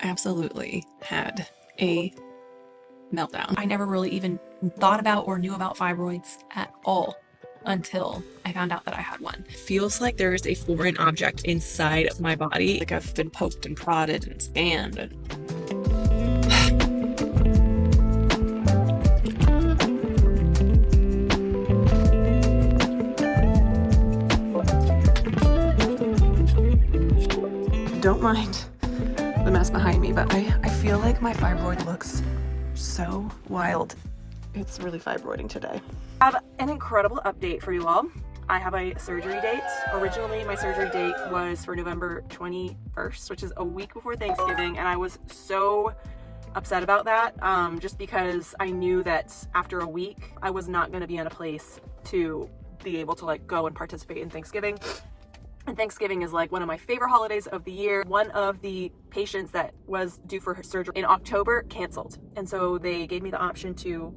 absolutely had a meltdown. I never really even thought about or knew about fibroids at all until I found out that I had one. It feels like there's a foreign object inside of my body. Like I've been poked and prodded and scanned. Don't mind the mess behind me, but I feel like my fibroid looks so wild. It's really fibroiding today. I have an incredible update for you all. I have a surgery date. Originally, my surgery date was for November 21st, which is a week before Thanksgiving, and I was so upset about that, just because I knew that after a week, I was not going to be in a place to be able to like go and participate in Thanksgiving. And Thanksgiving is like one of my favorite holidays of the year. One of the patients that was due for her surgery in October canceled. And so they gave me the option to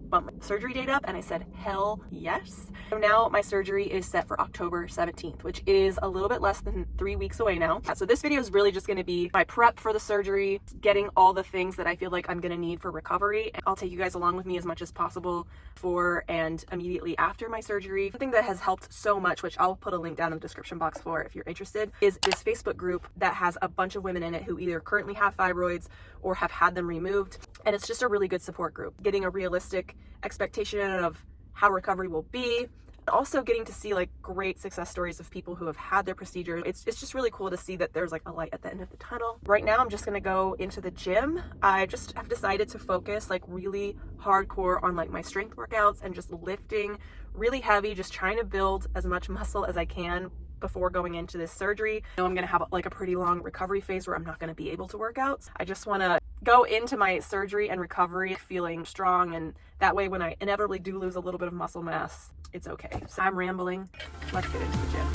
bump my surgery date up, and I said, hell yes. So now my surgery is set for October 17th, which is a little bit less than 3 weeks away now. So this video is really just gonna be my prep for the surgery, getting all the things that I feel like I'm gonna need for recovery. I'll take you guys along with me as much as possible for and immediately after my surgery. Something that has helped so much, which I'll put a link down in the description box for if you're interested, is this Facebook group that has a bunch of women in it who either currently have fibroids or have had them removed. And it's just a really good support group. Getting a realistic expectation of how recovery will be. Also getting to see like great success stories of people who have had their procedure. It's just really cool to see that there's like a light at the end of the tunnel. Right now I'm just gonna go into the gym. I just have decided to focus like really hardcore on like my strength workouts and just lifting really heavy, just trying to build as much muscle as I can before going into this surgery. I know I'm gonna have like a pretty long recovery phase where I'm not gonna be able to work out. I just wanna go into my surgery and recovery feeling strong, and that way when I inevitably do lose a little bit of muscle mass, it's okay. So I'm rambling, let's get into the gym.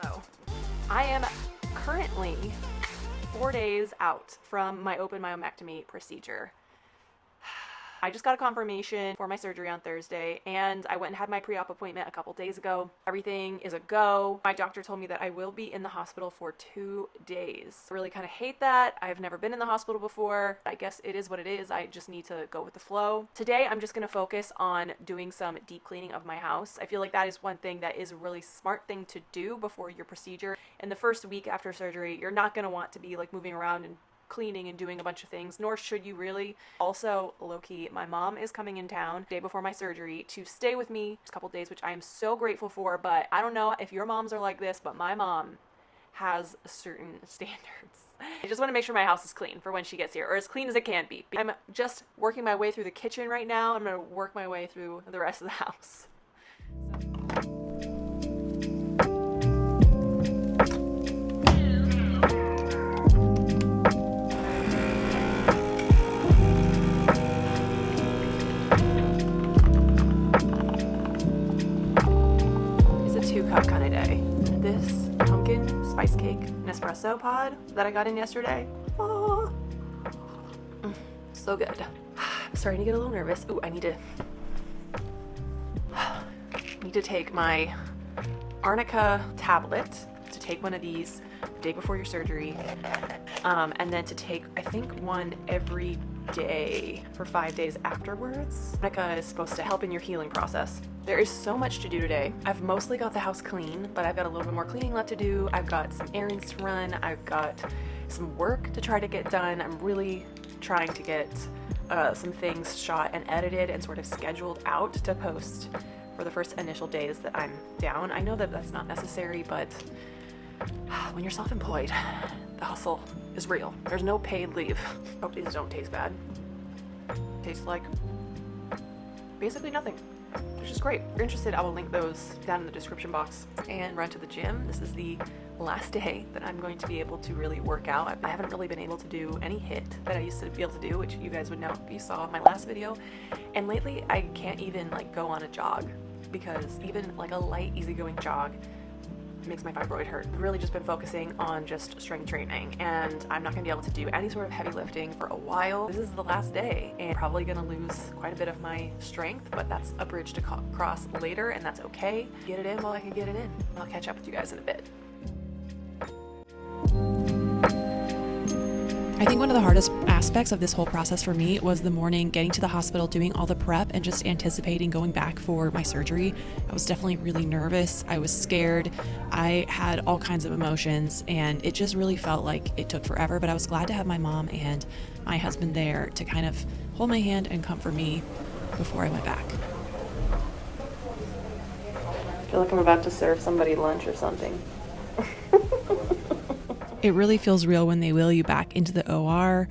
So I am currently 4 days out from my open myomectomy procedure. I just got a confirmation for my surgery on Thursday, and I went and had my pre-op appointment a couple days ago. Everything is a go. My doctor told me that I will be in the hospital for 2 days. I really kind of hate that. I've never been in the hospital before. I guess it is what it is. I just need to go with the flow. Today, I'm just going to focus on doing some deep cleaning of my house. I feel like that is one thing that is a really smart thing to do before your procedure. In the first week after surgery, you're not going to want to be like moving around and cleaning and doing a bunch of things, nor should you really. Also, low-key, my mom is coming in town the day before my surgery to stay with me a couple days, which I am so grateful for. But I don't know if your moms are like this, but my mom has certain standards. I just want to make sure my house is clean for when she gets here, or as clean as it can be. I'm just working my way through the kitchen right now. I'm going to work my way through the rest of the house. Cup kind of day. This pumpkin spice cake Nespresso pod that I got in yesterday. Oh, so good. I'm starting to get a little nervous. Ooh, I need to take my Arnica tablet, to take one of these the day before your surgery, and then to take, I think, one every day for 5 days afterwards. Arnica is supposed to help in your healing process. There is so much to do today. I've mostly got the house clean, but I've got a little bit more cleaning left to do. I've got some errands to run. I've got some work to try to get done. I'm really trying to get some things shot and edited and sort of scheduled out to post for the first initial days that I'm down. I know that that's not necessary, but when you're self-employed, the hustle is real. There's no paid leave. Hope these don't taste bad. Taste like basically nothing, which is great. If you're interested, I will link those down in the description box. And run to the gym. This is the last day that I'm going to be able to really work out. I haven't really been able to do any HIIT that I used to be able to do, which you guys would know if you saw my last video. And lately I can't even like go on a jog, because even like a light easygoing jog makes my fibroid hurt. I've really just been focusing on just strength training, and I'm not gonna be able to do any sort of heavy lifting for a while. This is the last day, and I'm probably gonna lose quite a bit of my strength, but that's a bridge to cross later, and that's okay. Get it in while I can get it in. I'll catch up with you guys in a bit. I think one of the hardest aspects of this whole process for me was the morning, getting to the hospital, doing all the prep, and just anticipating going back for my surgery. I was definitely really nervous. I was scared. I had all kinds of emotions, and it just really felt like it took forever, but I was glad to have my mom and my husband there to kind of hold my hand and comfort me before I went back. I feel like I'm about to serve somebody lunch or something. It really feels real when they wheel you back into the OR.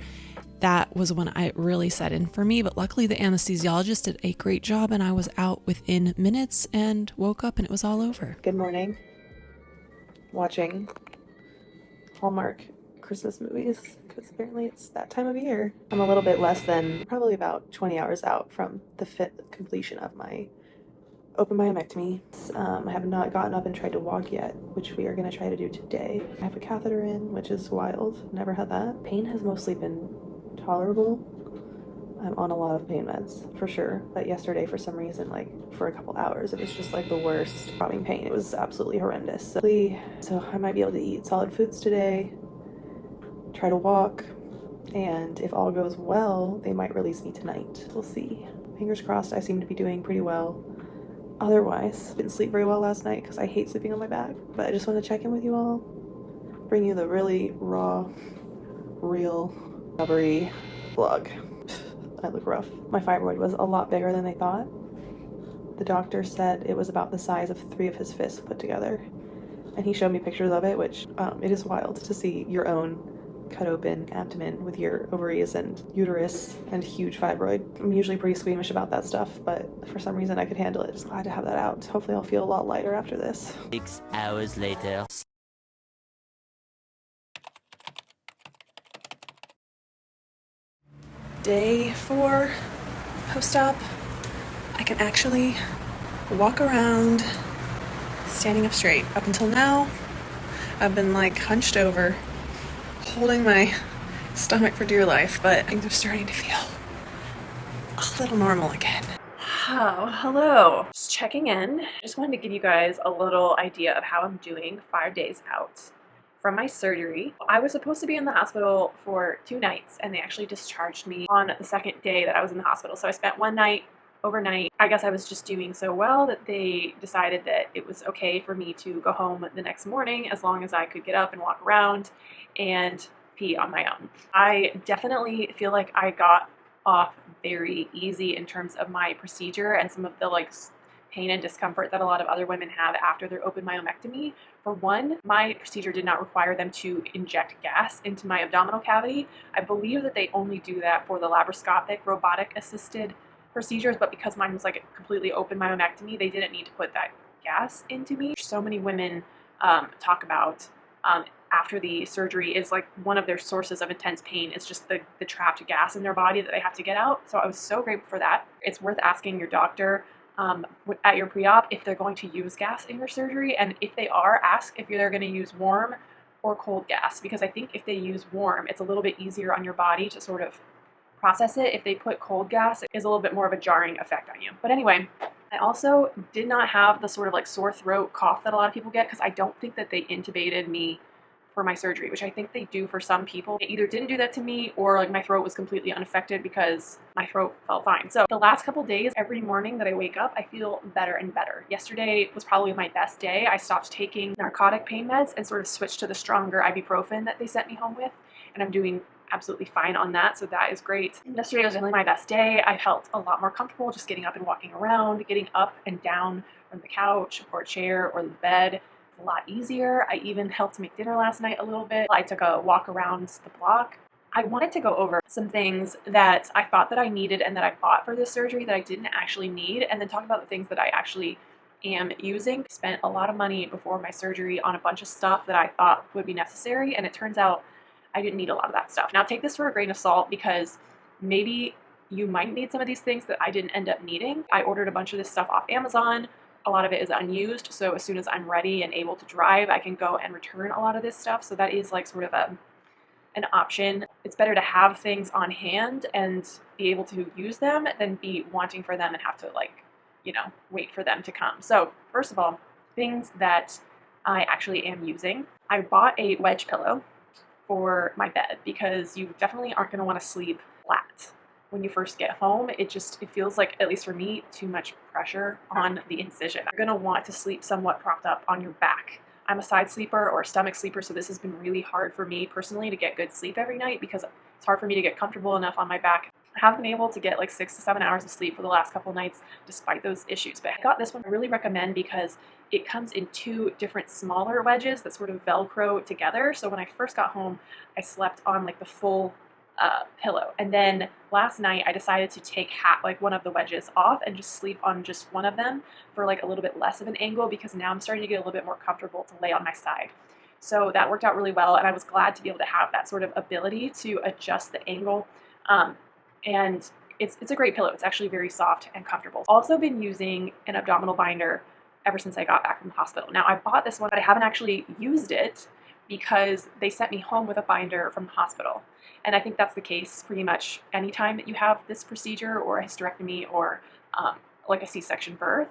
That was when it really set in for me, but luckily the anesthesiologist did a great job and I was out within minutes and woke up and it was all over. Good morning. Watching Hallmark Christmas movies, because apparently it's that time of year. I'm a little bit less than, probably about 20 hours out from the completion of my open myomectomy. I have not gotten up and tried to walk yet, which we are going to try to do today. I have a catheter in, which is wild. Never had that. Pain has mostly been tolerable. I'm on a lot of pain meds, for sure. But yesterday, for some reason, like for a couple hours, it was just like the worst throbbing pain. It was absolutely horrendous. So I might be able to eat solid foods today, try to walk, and if all goes well, they might release me tonight. We'll see. Fingers crossed, I seem to be doing pretty well. Otherwise, didn't sleep very well last night because I hate sleeping on my back. But I just want to check in with you all, bring you the really raw, real recovery vlog. I look rough. My fibroid was a lot bigger than they thought. The doctor said it was about the size of 3 of his fists put together. And he showed me pictures of it, which it is wild to see your own cut open abdomen with your ovaries and uterus and huge fibroid. I'm usually pretty squeamish about that stuff, but for some reason I could handle it. Just glad to have that out. Hopefully I'll feel a lot lighter after this. 6 hours later. Day 4 post-op. I can actually walk around standing up straight. Up until now, I've been like hunched over, holding my stomach for dear life, but things are starting to feel a little normal again. Oh, hello. Just checking in. Just wanted to give you guys a little idea of how I'm doing 5 days out from my surgery. I was supposed to be in the hospital for 2 nights, and they actually discharged me on the 2nd day that I was in the hospital. So I spent 1 night overnight. I guess I was just doing so well that they decided that it was okay for me to go home the next morning as long as I could get up and walk around and pee on my own. I definitely feel like I got off very easy in terms of my procedure and some of the pain and discomfort that a lot of other women have after their open myomectomy. For one, my procedure did not require them to inject gas into my abdominal cavity. I believe that they only do that for the laparoscopic robotic assisted procedures, but because mine was like a completely open myomectomy, they didn't need to put that gas into me. So many women talk about after the surgery is like one of their sources of intense pain is just the trapped gas in their body that they have to get out. So I was so grateful for that. It's worth asking your doctor at your pre-op if they're going to use gas in your surgery, and if they are, ask if they're going to use warm or cold gas, because I think if they use warm, it's a little bit easier on your body to sort of process it. If they put cold gas, it is a little bit more of a jarring effect on you. But anyway, I also did not have the sort of like sore throat cough that a lot of people get, because I don't think that they intubated me for my surgery, which I think they do for some people. They either didn't do that to me, or like my throat was completely unaffected because my throat felt fine. So the last couple days, every morning that I wake up, I feel better and better. Yesterday was probably my best day. I stopped taking narcotic pain meds and sort of switched to the stronger ibuprofen that they sent me home with, and I'm doing absolutely fine on that, so that is great. Yesterday was definitely my best day. I felt a lot more comfortable just getting up and walking around, getting up and down from the couch or chair or the bed. A lot easier. I even helped make dinner last night a little bit. I took a walk around the block. I wanted to go over some things that I thought that I needed and that I bought for this surgery that I didn't actually need, and then talk about the things that I actually am using. I spent a lot of money before my surgery on a bunch of stuff that I thought would be necessary, and it turns out I didn't need a lot of that stuff. Now take this for a grain of salt, because maybe you might need some of these things that I didn't end up needing. I ordered a bunch of this stuff off Amazon. a lot of it is unused. So as soon as I'm ready and able to drive, I can go and return a lot of this stuff. So that is like sort of an option. It's better to have things on hand and be able to use them than be wanting for them and have to like, you know, wait for them to come. So first of all, things that I actually am using. I bought a wedge pillow for my bed because you definitely aren't going to want to sleep flat. When you first get home, it feels like, at least for me, too much pressure on the incision. You're going to want to sleep somewhat propped up on your back. I'm a side sleeper or a stomach sleeper, so this has been really hard for me personally to get good sleep every night because it's hard for me to get comfortable enough on my back. I have been able to get like 6 to 7 hours of sleep for the last couple nights despite those issues. But I got this one I really recommend because it comes in 2 different smaller wedges that sort of Velcro together. So when I first got home, I slept on like the full pillow. And then last night I decided to take like one of the wedges off and just sleep on just one of them for like a little bit less of an angle because now I'm starting to get a little bit more comfortable to lay on my side. So that worked out really well, and I was glad to be able to have that sort of ability to adjust the angle. And it's a great pillow. It's actually very soft and comfortable. Also been using an abdominal binder ever since I got back from the hospital. Now I bought this one, but I haven't actually used it because they sent me home with a binder from the hospital. And I think that's the case pretty much anytime that you have this procedure or a hysterectomy or like a C-section birth,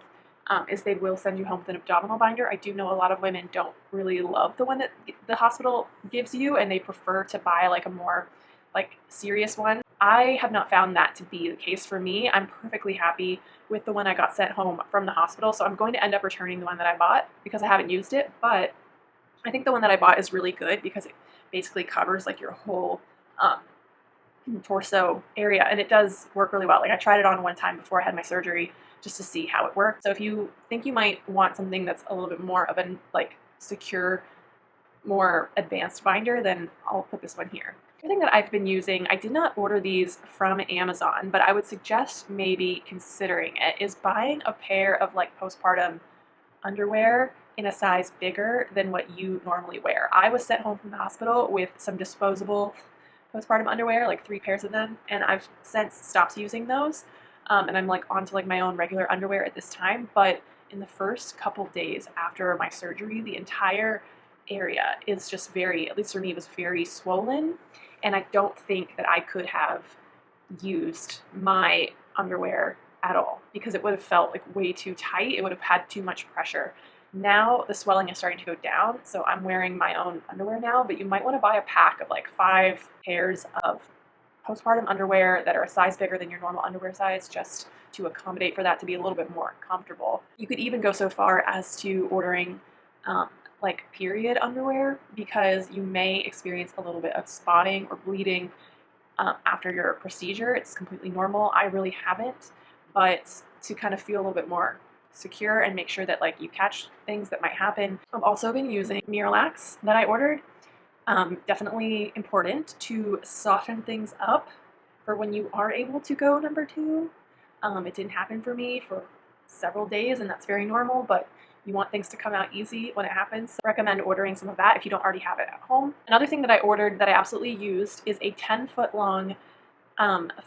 is they will send you home with an abdominal binder. I do know a lot of women don't really love the one that the hospital gives you, and they prefer to buy like a more like serious one. I have not found that to be the case for me. I'm perfectly happy with the one I got sent home from the hospital, so I'm going to end up returning the one that I bought because I haven't used it, but I think the one that I bought is really good because it basically covers like your whole torso area, and it does work really well. Like I tried it on one time before I had my surgery just to see how it worked. So if you think you might want something that's a little bit more of a like secure, more advanced binder, then I'll put this one here. The thing that I've been using, I did not order these from Amazon, but I would suggest maybe considering it, is buying a pair of like postpartum underwear in a size bigger than what you normally wear. I was sent home from the hospital with some disposable postpartum underwear, like 3 pairs of them, and I've since stopped using those, and I'm like onto like my own regular underwear at this time. But in the first couple days after my surgery, the entire area is just very, at least for me, was very swollen, and I don't think that I could have used my underwear at all because it would have felt like way too tight. It would have had too much pressure. Now the swelling is starting to go down, so I'm wearing my own underwear now, but you might want to buy a pack of like 5 pairs of postpartum underwear that are a size bigger than your normal underwear size, just to accommodate for that to be a little bit more comfortable. You could even go so far as to ordering like period underwear because you may experience a little bit of spotting or bleeding after your procedure. It's completely normal. I really haven't, but to kind of feel a little bit more secure and make sure that like you catch things that might happen. I've also been using Miralax that I ordered. Definitely important to soften things up for when you are able to go number 2. It didn't happen for me for several days, and that's very normal, but you want things to come out easy when it happens. So I recommend ordering some of that if you don't already have it at home. Another thing that I ordered that I absolutely used is a 10-foot long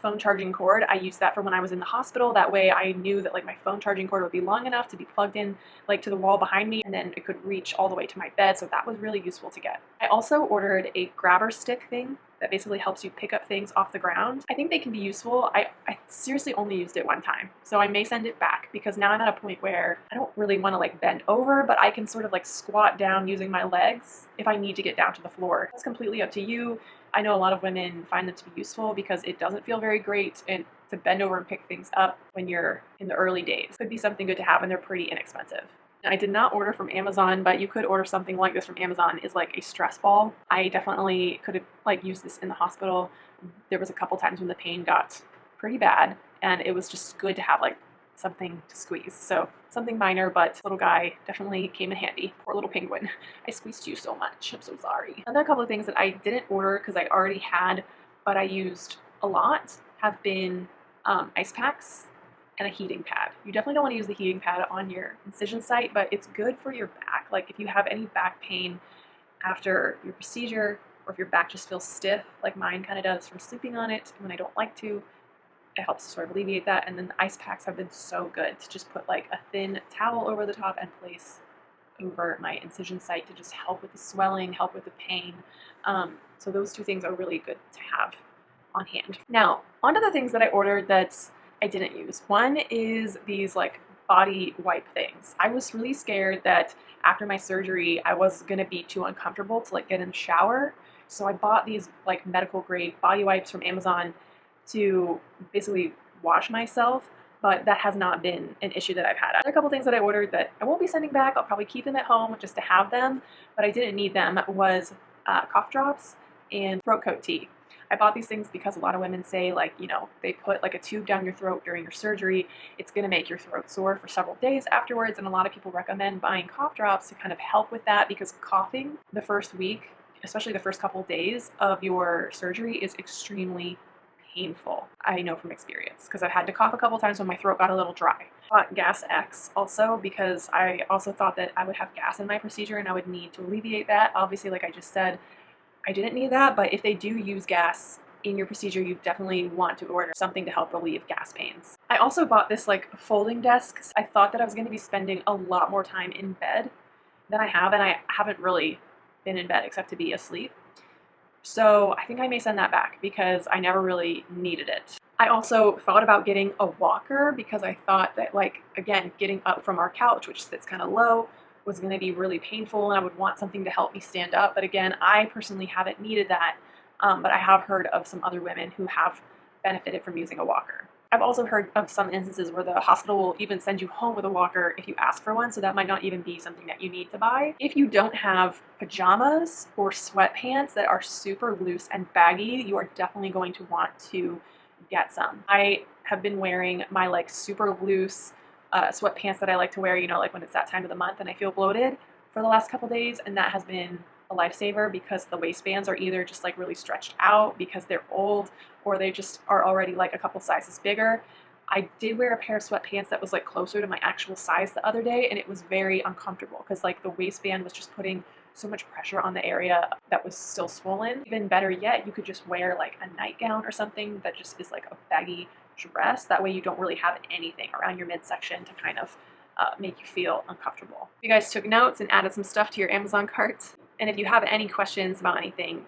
phone charging cord. I used that for when I was in the hospital. That way I knew that like my phone charging cord would be long enough to be plugged in like to the wall behind me, and then it could reach all the way to my bed. So that was really useful to get. I also ordered a grabber stick thing that basically helps you pick up things off the ground. I think they can be useful. I seriously only used it one time, so I may send it back because now I'm at a point where I don't really want to like bend over, but I can sort of like squat down using my legs if I need to get down to the floor. It's completely up to you. I know a lot of women find them to be useful because it doesn't feel very great and to bend over and pick things up when you're in the early days. Could be something good to have, and they're pretty inexpensive. I did not order from Amazon, but you could order something like this from Amazon. Is like a stress ball. I definitely could have like used this in the hospital. There was a couple times when the pain got pretty bad, and it was just good to have like something to squeeze. So something minor, but little guy definitely came in handy. Poor little penguin. I squeezed you so much. I'm so sorry. Another couple of things that I didn't order because I already had, but I used a lot, have been ice packs and a heating pad. You definitely don't want to use the heating pad on your incision site, but it's good for your back. Like if you have any back pain after your procedure, or if your back just feels stiff, like mine kind of does from sleeping on it when I don't like to, it helps to sort of alleviate that. And then the ice packs have been so good to just put like a thin towel over the top and place over my incision site to just help with the swelling, help with the pain. So those two things are really good to have on hand. Now, onto the things that I ordered that I didn't use. One is these like body wipe things. I was really scared that after my surgery, I was gonna be too uncomfortable to like get in the shower. So I bought these like medical grade body wipes from Amazon to basically wash myself, but that has not been an issue that I've had. A couple things that I ordered that I won't be sending back. I'll probably keep them at home just to have them, but I didn't need them, was cough drops and throat coat tea. I bought these things because a lot of women say, like, you know, they put like a tube down your throat during your surgery. It's going to make your throat sore for several days afterwards. And a lot of people recommend buying cough drops to kind of help with that, because coughing the first week, especially the first couple days of your surgery, is extremely painful. I know from experience, because I've had to cough a couple times when my throat got a little dry. I bought Gas X also because I also thought that I would have gas in my procedure and I would need to alleviate that. Obviously, like I just said, I didn't need that, but if they do use gas in your procedure, you definitely want to order something to help relieve gas pains. I also bought this like folding desk. I thought that I was going to be spending a lot more time in bed than I have, and I haven't really been in bed except to be asleep. So I think I may send that back because I never really needed it. I also thought about getting a walker because I thought that, like, again, getting up from our couch, which sits kind of low, was going to be really painful, and I would want something to help me stand up. But again, I personally haven't needed that, but I have heard of some other women who have benefited from using a walker. I've also heard of some instances where the hospital will even send you home with a walker if you ask for one, so that might not even be something that you need to buy. If you don't have pajamas or sweatpants that are super loose and baggy, you are definitely going to want to get some. I have been wearing my like super loose sweatpants that I like to wear, you know, like when it's that time of the month and I feel bloated, for the last couple days, and that has been a lifesaver because the waistbands are either just like really stretched out because they're old, or they just are already like a couple sizes bigger. I did wear a pair of sweatpants that was like closer to my actual size the other day, and it was very uncomfortable because like the waistband was just putting so much pressure on the area that was still swollen. Even better yet, you could just wear like a nightgown or something that just is like a baggy dress. That way you don't really have anything around your midsection to kind of make you feel uncomfortable. If you guys took notes and added some stuff to your Amazon cart, and if you have any questions about anything,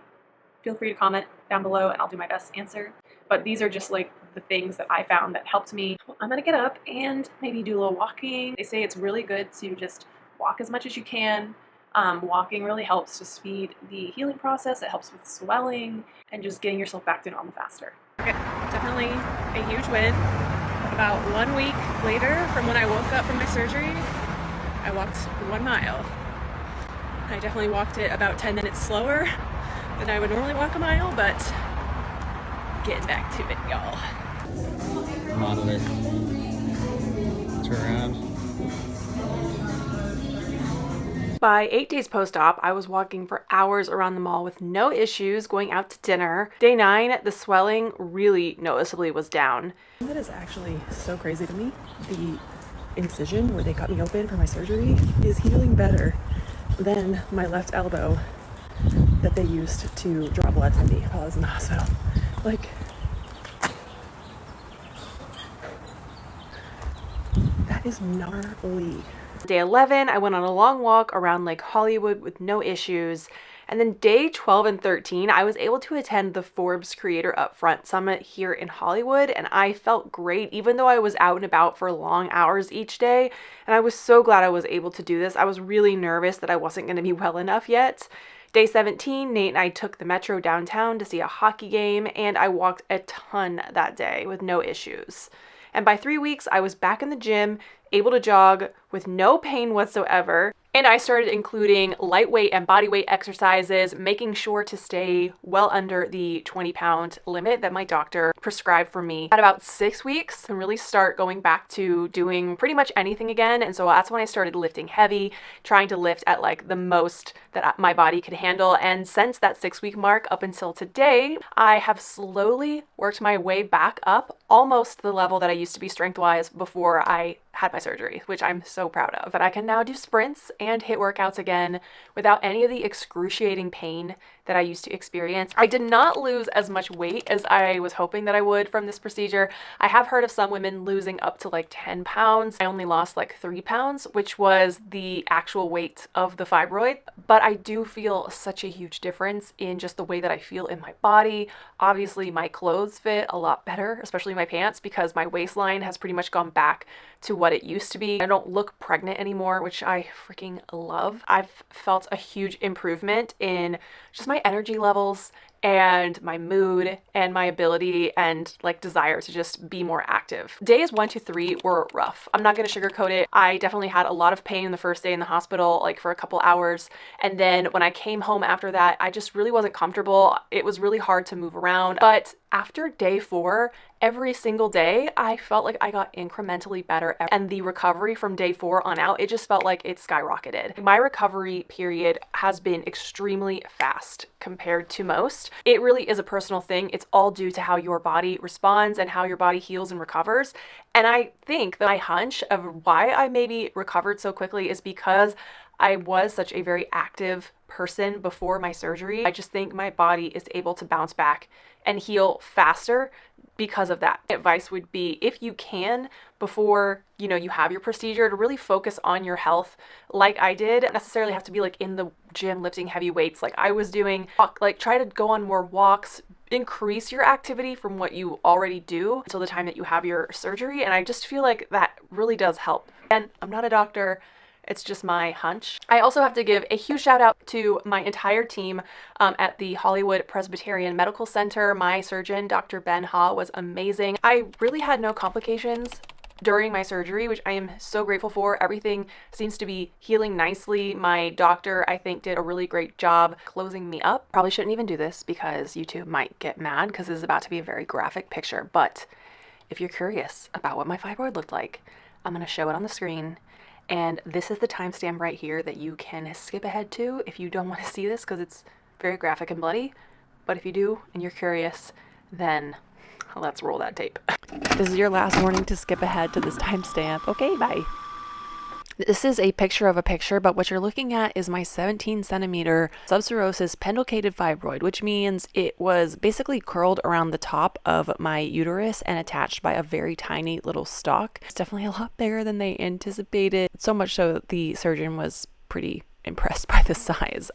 feel free to comment down below and I'll do my best to answer. But these are just like the things that I found that helped me. I'm gonna get up and maybe do a little walking. They say it's really good to just walk as much as you can. Walking really helps to speed the healing process. It helps with swelling and just getting yourself back to normal faster. Okay, definitely a huge win. About 1 week later from when I woke up from my surgery, I walked 1 mile. I definitely walked it about 10 minutes slower than I would normally walk a mile, but getting back to it, y'all. Model it. Turn around. By 8 days post-op, I was walking for hours around the mall with no issues, going out to dinner. Day 9, the swelling really noticeably was down. That is actually so crazy to me. The incision where they cut me open for my surgery is healing better than my left elbow that they used to draw blood from me while I was in the hospital. Like, that is gnarly. Day 11, I went on a long walk around Lake Hollywood with no issues. And then day 12 and 13, I was able to attend the Forbes Creator Upfront Summit here in Hollywood, and I felt great, even though I was out and about for long hours each day. And I was so glad I was able to do this. I was really nervous that I wasn't going to be well enough yet. Day 17, Nate and I took the metro downtown to see a hockey game, and I walked a ton that day with no issues. And by 3 weeks, I was back in the gym, able to jog with no pain whatsoever. And I started including lightweight and bodyweight exercises, making sure to stay well under the 20-pound limit that my doctor prescribed for me. At about 6 weeks, and really start going back to doing pretty much anything again. And so that's when I started lifting heavy, trying to lift at like the most that my body could handle. And since that 6-week mark up until today, I have slowly worked my way back up almost the level that I used to be strength-wise before I had my surgery, which I'm so proud of. But I can now do sprints and hit workouts again without any of the excruciating pain that I used to experience. I did not lose as much weight as I was hoping that I would from this procedure. I have heard of some women losing up to like 10 pounds. I only lost like 3 pounds, which was the actual weight of the fibroid. But I do feel such a huge difference in just the way that I feel in my body. Obviously, my clothes fit a lot better, especially my pants, because my waistline has pretty much gone back to what it used to be. I don't look pregnant anymore, which I freaking love. I've felt a huge improvement in just my energy levels and my mood and my ability and like desire to just be more active. Days 1 to 3 were rough. I'm not gonna sugarcoat it. I definitely had a lot of pain the first day in the hospital, like for a couple hours. And then when I came home after that, I just really wasn't comfortable. It was really hard to move around. But after day 4, every single day, I felt like I got incrementally better. And the recovery from day 4 on out, it just felt like it skyrocketed. My recovery period has been extremely fast compared to most. It really is a personal thing. It's all due to how your body responds and how your body heals and recovers. And I think that my hunch of why I maybe recovered so quickly is because I was such a very active person before my surgery. I just think my body is able to bounce back and heal faster because of that. Advice would be, if you can, before you have your procedure, to really focus on your health like I did. Not necessarily have to be like in the gym lifting heavy weights like I was doing. Like try to go on more walks, increase your activity from what you already do until the time that you have your surgery. And I just feel like that really does help. And I'm not a doctor. It's just my hunch. I also have to give a huge shout out to my entire team at the Hollywood Presbyterian Medical Center. My surgeon, Dr. Ben Ha, was amazing. I really had no complications during my surgery, which I am so grateful for. Everything seems to be healing nicely. My doctor, I think, did a really great job closing me up. Probably shouldn't even do this because YouTube might get mad because this is about to be a very graphic picture. But if you're curious about what my fibroid looked like, I'm going to show it on the screen. And this is the timestamp right here that you can skip ahead to if you don't want to see this because it's very graphic and bloody. But if you do and you're curious, then let's roll that tape. This is your last warning to skip ahead to this timestamp. Okay, bye. This is a picture of a picture, but what you're looking at is my 17 centimeter subserosis penducated fibroid, which means it was basically curled around the top of my uterus and attached by a very tiny little stalk. It's definitely a lot bigger than they anticipated. So much so that the surgeon was pretty impressed by the size.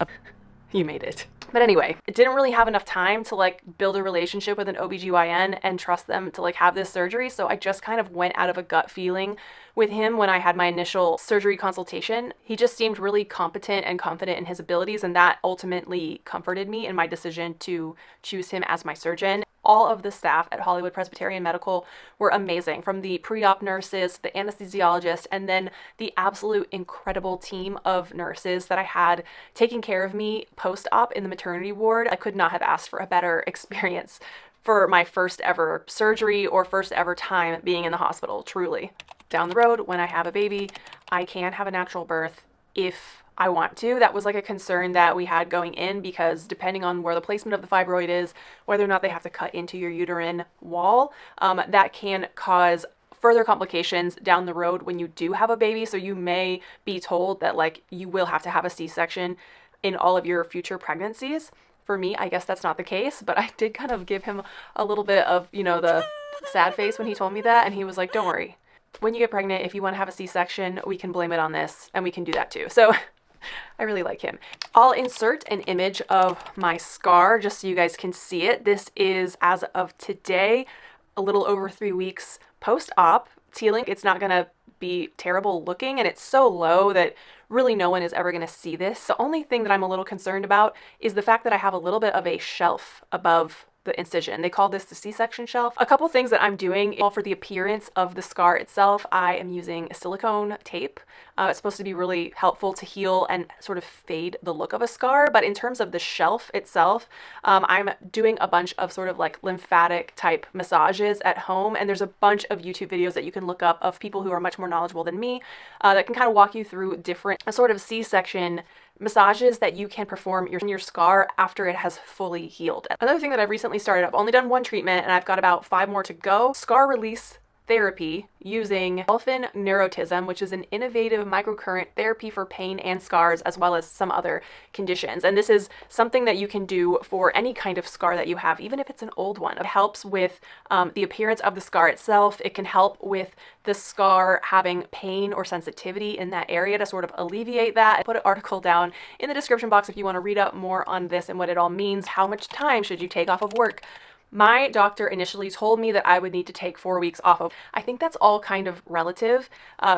You made it. But anyway, it didn't really have enough time to like build a relationship with an OBGYN and trust them to like have this surgery. So I just kind of went out of a gut feeling with him when I had my initial surgery consultation. He just seemed really competent and confident in his abilities, and that ultimately comforted me in my decision to choose him as my surgeon. All of the staff at Hollywood Presbyterian Medical were amazing, from the pre-op nurses, the anesthesiologist, and then the absolute incredible team of nurses that I had taking care of me post-op in the maternity ward. I could not have asked for a better experience for my first ever surgery or first ever time being in the hospital, truly. Down the road, when I have a baby, I can have a natural birth if I want to. That was like a concern that we had going in, because depending on where the placement of the fibroid is, whether or not they have to cut into your uterine wall, that can cause further complications down the road when you do have a baby. So you may be told that like you will have to have a C-section in all of your future pregnancies. For me, I guess that's not the case, but I did kind of give him a little bit of, the sad face when he told me that. And he was like, don't worry. When you get pregnant, if you want to have a C-section, we can blame it on this, and we can do that too. So I really like him. I'll insert an image of my scar just so you guys can see it. This is, as of today, a little over 3 weeks post-op. It's healing. It's not going to be terrible looking, and it's so low that really no one is ever going to see this. The only thing that I'm a little concerned about is the fact that I have a little bit of a shelf above the incision. They call this the C-section shelf. A couple things that I'm doing for the appearance of the scar itself. I am using silicone tape. It's supposed to be really helpful to heal and sort of fade the look of a scar. But in terms of the shelf itself, I'm doing a bunch of sort of like lymphatic type massages at home. And there's a bunch of YouTube videos that you can look up of people who are much more knowledgeable than me that can kind of walk you through different sort of C-section massages that you can perform your scar after it has fully healed. Another thing that I've recently started, I've only done one treatment and I've got about 5 more to go. Scar release therapy using dolphin neurotism, which is an innovative microcurrent therapy for pain and scars, as well as some other conditions. And this is something that you can do for any kind of scar that you have, even if it's an old one. It helps with the appearance of the scar itself. It can help with the scar having pain or sensitivity in that area to sort of alleviate that. I put an article down in the description box if you want to read up more on this and what it all means. How much time should you take off of work? My doctor initially told me that I would need to take 4 weeks off of. I think that's all kind of relative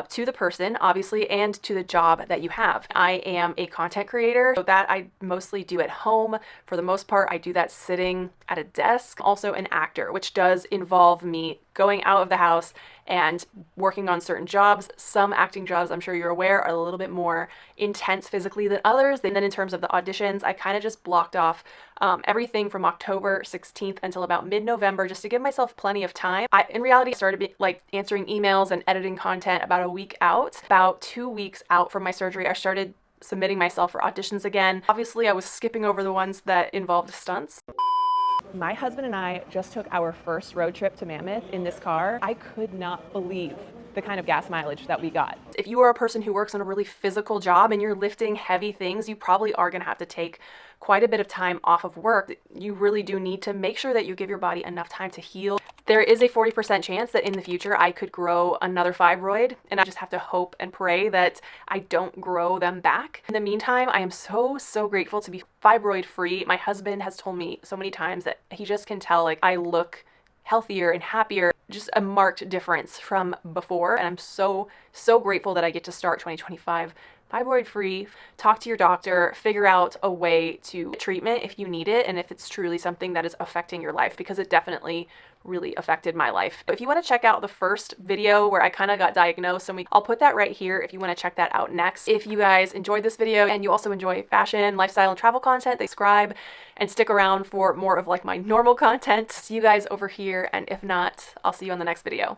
to the person, obviously, and to the job that you have. I am a content creator, so that I mostly do at home. For the most part, I do that sitting at a desk. Also an actor, which does involve me going out of the house and working on certain jobs. Some acting jobs, I'm sure you're aware, are a little bit more intense physically than others. And then in terms of the auditions, I kind of just blocked off everything from October 16th until about mid-November, just to give myself plenty of time. In reality, started answering emails and editing content about a week out. About 2 weeks out from my surgery, I started submitting myself for auditions again. Obviously, I was skipping over the ones that involved stunts. My husband and I just took our first road trip to Mammoth in this car. I could not believe the kind of gas mileage that we got. If you are a person who works in a really physical job and you're lifting heavy things, you probably are gonna have to take quite a bit of time off of work. You really do need to make sure that you give your body enough time to heal. There is a 40% chance that in the future I could grow another fibroid, and I just have to hope and pray that I don't grow them back. In the meantime, I am so grateful to be fibroid free. My husband has told me so many times that he just can tell I look healthier and happier, just a marked difference from before. And I'm so grateful that I get to start 2025 fibroid free. Talk to your doctor, figure out a way to treatment if you need it and if it's truly something that is affecting your life, because it definitely really affected my life. If you want to check out the first video where I kind of got diagnosed, and I'll put that right here if you want to check that out next. If you guys enjoyed this video and you also enjoy fashion, lifestyle, and travel content, subscribe and stick around for more of my normal content. See you guys over here, and if not, I'll see you on the next video.